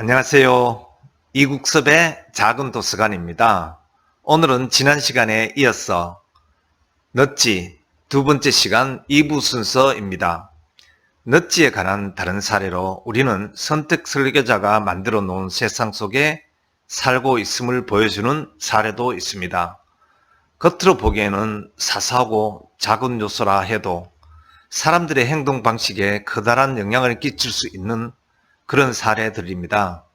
안녕하세요. 이국섭의 작은 도서관입니다. 오늘은 지난 시간에 이어서 넛지 두 번째 시간 2부 순서입니다. 넛지에 관한 다른 사례로 우리는 선택 설계자가 만들어 놓은 세상 속에 살고 있음을 보여주는 사례도 있습니다. 겉으로 보기에는 사소하고 작은 요소라 해도 사람들의 행동 방식에 커다란 영향을 끼칠 수 있는 그런 사례들입니다.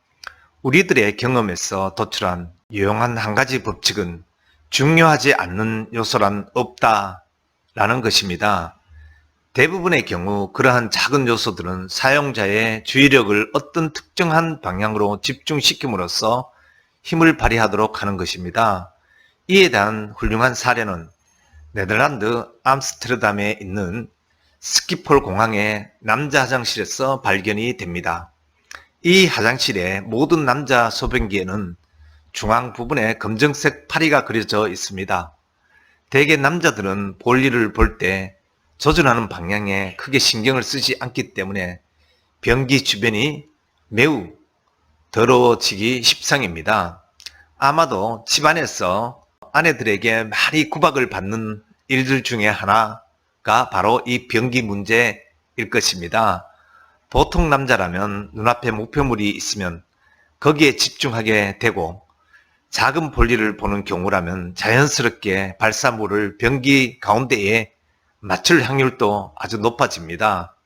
우리들의 경험에서 도출한 유용한 한 가지 법칙은 중요하지 않는 요소란 없다라는 것입니다. 대부분의 경우 그러한 작은 요소들은 사용자의 주의력을 어떤 특정한 방향으로 집중시킴으로써 힘을 발휘하도록 하는 것입니다. 이에 대한 훌륭한 사례는 네덜란드 암스테르담에 있는 스키폴 공항의 남자 화장실에서 발견이 됩니다. 이 화장실의 모든 남자 소변기에는 중앙 부분에 검정색 파리가 그려져 있습니다. 대개 남자들은 볼일을 볼 때 조준하는 방향에 크게 신경을 쓰지 않기 때문에 변기 주변이 매우 더러워지기 십상입니다. 아마도 집안에서 아내들에게 많이 구박을 받는 일들 중에 하나가 바로 이 변기 문제일 것입니다. 보통 남자라면 눈앞에 목표물이 있으면 거기에 집중하게 되고 작은 볼일을 보는 경우라면 자연스럽게 발사물을 변기 가운데에 맞출 확률도 아주 높아집니다.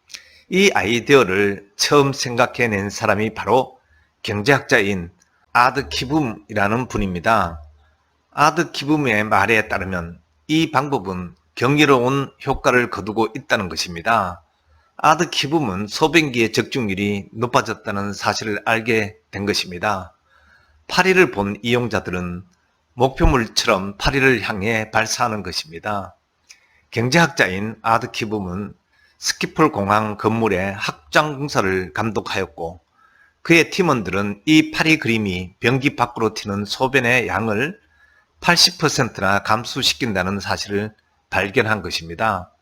이 아이디어를 처음 생각해낸 사람이 바로 경제학자인 아드 키붐이라는 분입니다. 아드 키붐의 말에 따르면 이 방법은 경이로운 효과를 거두고 있다는 것입니다. 아드 키붐은 소변기의 적중률이 높아졌다는 사실을 알게 된 것입니다. 파리를 본 이용자들은 목표물처럼 파리를 향해 발사하는 것입니다. 경제학자인 아드 키붐은 스키폴 공항 건물의 확장 공사를 감독하였고 그의 팀원들은 이 파리 그림이 변기 밖으로 튀는 소변의 양을 80%나 감소시킨다는 사실을 발견한 것입니다.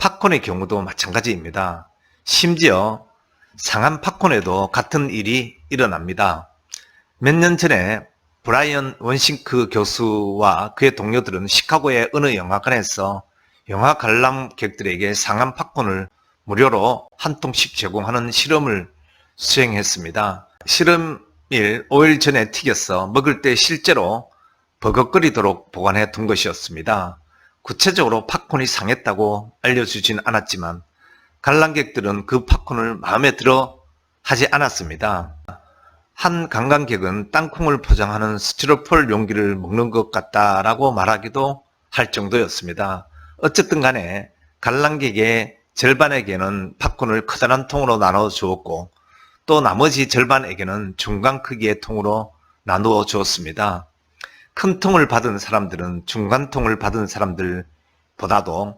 팝콘의 경우도 마찬가지입니다. 심지어 상한 팝콘에도 같은 일이 일어납니다. 몇 년 전에 브라이언 원싱크 교수와 그의 동료들은 시카고의 어느 영화관에서 영화 관람객들에게 상한 팝콘을 무료로 한 통씩 제공하는 실험을 수행했습니다. 실험일 5일 전에 튀겨서 먹을 때 실제로 버벅거리도록 보관해 둔 것이었습니다. 구체적으로 팝콘이 상했다고 알려주진 않았지만 관람객들은 그 팝콘을 마음에 들어 하지 않았습니다. 한 관광객은 땅콩을 포장하는 스티로폴 용기를 먹는 것 같다라고 말하기도 할 정도였습니다. 어쨌든 간에 관람객의 절반에게는 팝콘을 커다란 통으로 나눠 주었고 또 나머지 절반에게는 중간 크기의 통으로 나누어 주었습니다. 큰 통을 받은 사람들은 중간 통을 받은 사람들보다도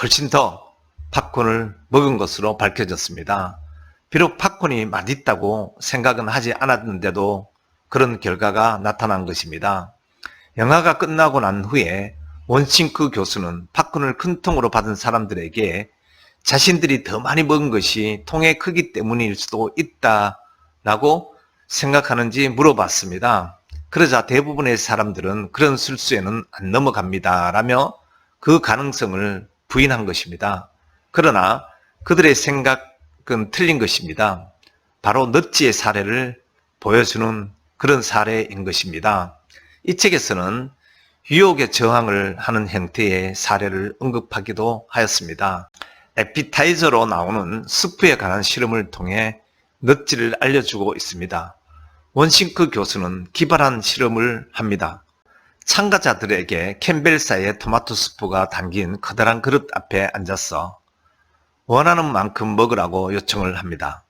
훨씬 더 팝콘을 먹은 것으로 밝혀졌습니다. 비록 팝콘이 맛있다고 생각은 하지 않았는데도 그런 결과가 나타난 것입니다. 영화가 끝나고 난 후에 원싱크 교수는 팝콘을 큰 통으로 받은 사람들에게 자신들이 더 많이 먹은 것이 통의 크기 때문일 수도 있다라고 생각하는지 물어봤습니다. 그러자 대부분의 사람들은 그런 실수에는 안 넘어갑니다 라며 그 가능성을 부인한 것입니다. 그러나 그들의 생각은 틀린 것입니다. 바로 넛지의 사례를 보여주는 그런 사례인 것입니다. 이 책에서는 유혹에 저항을 하는 형태의 사례를 언급하기도 하였습니다. 에피타이저로 나오는 스프에 관한 실험을 통해 넛지를 알려주고 있습니다. 원싱크 교수는 기발한 실험을 합니다. 참가자들에게 캠벨사의 토마토 스프가 담긴 커다란 그릇 앞에 앉아서 원하는 만큼 먹으라고 요청을 합니다.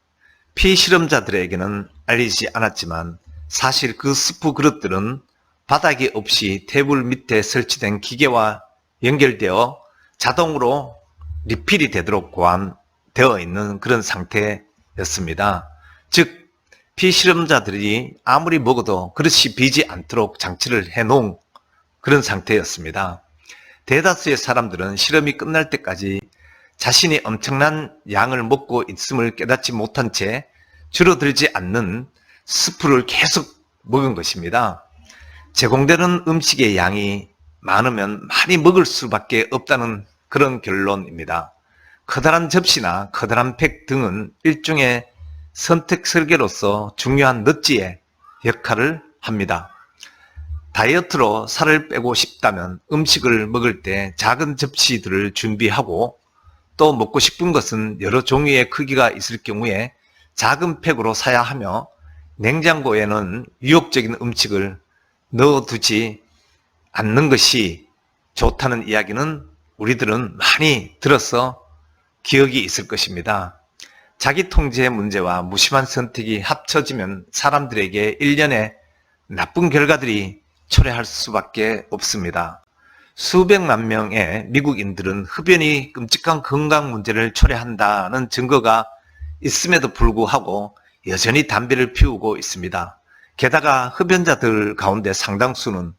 피실험자들에게는 알리지 않았지만 사실 그 스프 그릇들은 바닥이 없이 테이블 밑에 설치된 기계와 연결되어 자동으로 리필이 되도록 고안되어 있는 그런 상태였습니다. 즉 피실험자들이 아무리 먹어도 그릇이 비지 않도록 장치를 해놓은 그런 상태였습니다. 대다수의 사람들은 실험이 끝날 때까지 자신이 엄청난 양을 먹고 있음을 깨닫지 못한 채 줄어들지 않는 스프를 계속 먹은 것입니다. 제공되는 음식의 양이 많으면 많이 먹을 수밖에 없다는 그런 결론입니다. 커다란 접시나 커다란 팩 등은 일종의 선택 설계로서 중요한 넛지의 역할을 합니다. 다이어트로 살을 빼고 싶다면 음식을 먹을 때 작은 접시들을 준비하고 또 먹고 싶은 것은 여러 종류의 크기가 있을 경우에 작은 팩으로 사야 하며 냉장고에는 유혹적인 음식을 넣어두지 않는 것이 좋다는 이야기는 우리들은 많이 들어서 기억이 있을 것입니다. 자기 통제의 문제와 무심한 선택이 합쳐지면 사람들에게 일련의 나쁜 결과들이 초래할 수밖에 없습니다. 수백만 명의 미국인들은 흡연이 끔찍한 건강 문제를 초래한다는 증거가 있음에도 불구하고 여전히 담배를 피우고 있습니다. 게다가 흡연자들 가운데 상당수는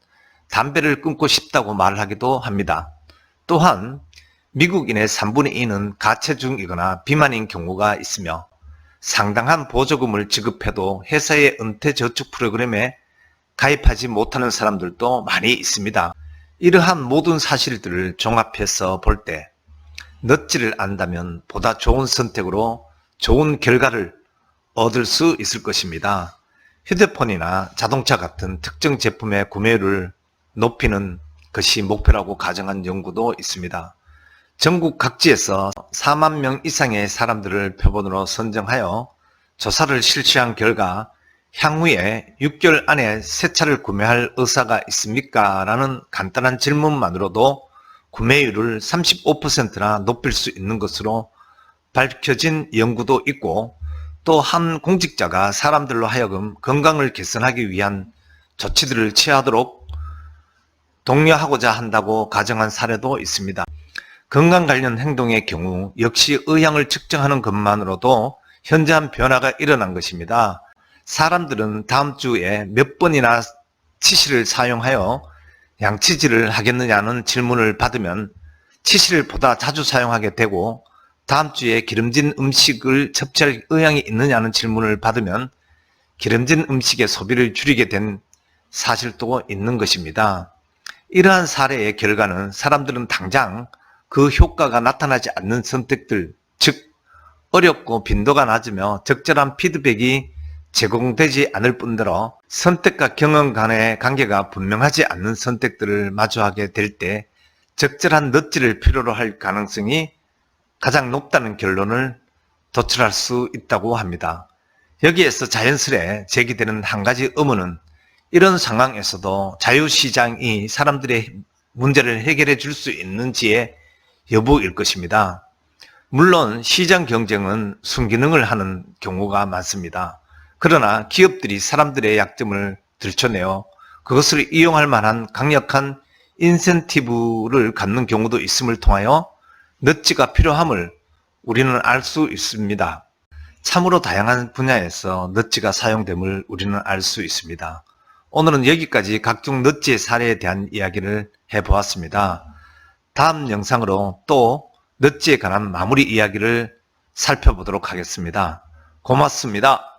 담배를 끊고 싶다고 말하기도 합니다. 또한 미국인의 3분의 2는 가체중이거나 비만인 경우가 있으며 상당한 보조금을 지급해도 회사의 은퇴저축 프로그램에 가입하지 못하는 사람들도 많이 있습니다. 이러한 모든 사실들을 종합해서 볼 때 넛지를 안다면 보다 좋은 선택으로 좋은 결과를 얻을 수 있을 것입니다. 휴대폰이나 자동차 같은 특정 제품의 구매율을 높이는 것이 목표라고 가정한 연구도 있습니다. 전국 각지에서 4만 명 이상의 사람들을 표본으로 선정하여 조사를 실시한 결과 향후에 6개월 안에 새 차를 구매할 의사가 있습니까? 라는 간단한 질문만으로도 구매율을 35%나 높일 수 있는 것으로 밝혀진 연구도 있고 또 한 공직자가 사람들로 하여금 건강을 개선하기 위한 조치들을 취하도록 독려하고자 한다고 가정한 사례도 있습니다. 건강 관련 행동의 경우 역시 의향을 측정하는 것만으로도 현저한 변화가 일어난 것입니다. 사람들은 다음 주에 몇 번이나 치실을 사용하여 양치질을 하겠느냐는 질문을 받으면 치실을 보다 자주 사용하게 되고 다음 주에 기름진 음식을 섭취할 의향이 있느냐는 질문을 받으면 기름진 음식의 소비를 줄이게 된 사실도 있는 것입니다. 이러한 사례의 결과는 사람들은 당장 그 효과가 나타나지 않는 선택들, 즉 어렵고 빈도가 낮으며 적절한 피드백이 제공되지 않을 뿐더러 선택과 경험 간의 관계가 분명하지 않는 선택들을 마주하게 될 때 적절한 넛지를 필요로 할 가능성이 가장 높다는 결론을 도출할 수 있다고 합니다. 여기에서 자연스레 제기되는 한 가지 의문은 이런 상황에서도 자유시장이 사람들의 문제를 해결해 줄 수 있는지의 여부일 것입니다. 물론 시장 경쟁은 순기능을 하는 경우가 많습니다. 그러나 기업들이 사람들의 약점을 들춰내어 그것을 이용할 만한 강력한 인센티브를 갖는 경우도 있음을 통하여 넛지가 필요함을 우리는 알 수 있습니다. 참으로 다양한 분야에서 넛지가 사용됨을 우리는 알 수 있습니다. 오늘은 여기까지 각종 넛지의 사례에 대한 이야기를 해보았습니다. 다음 영상으로 또 넛지에 관한 마무리 이야기를 살펴보도록 하겠습니다. 고맙습니다.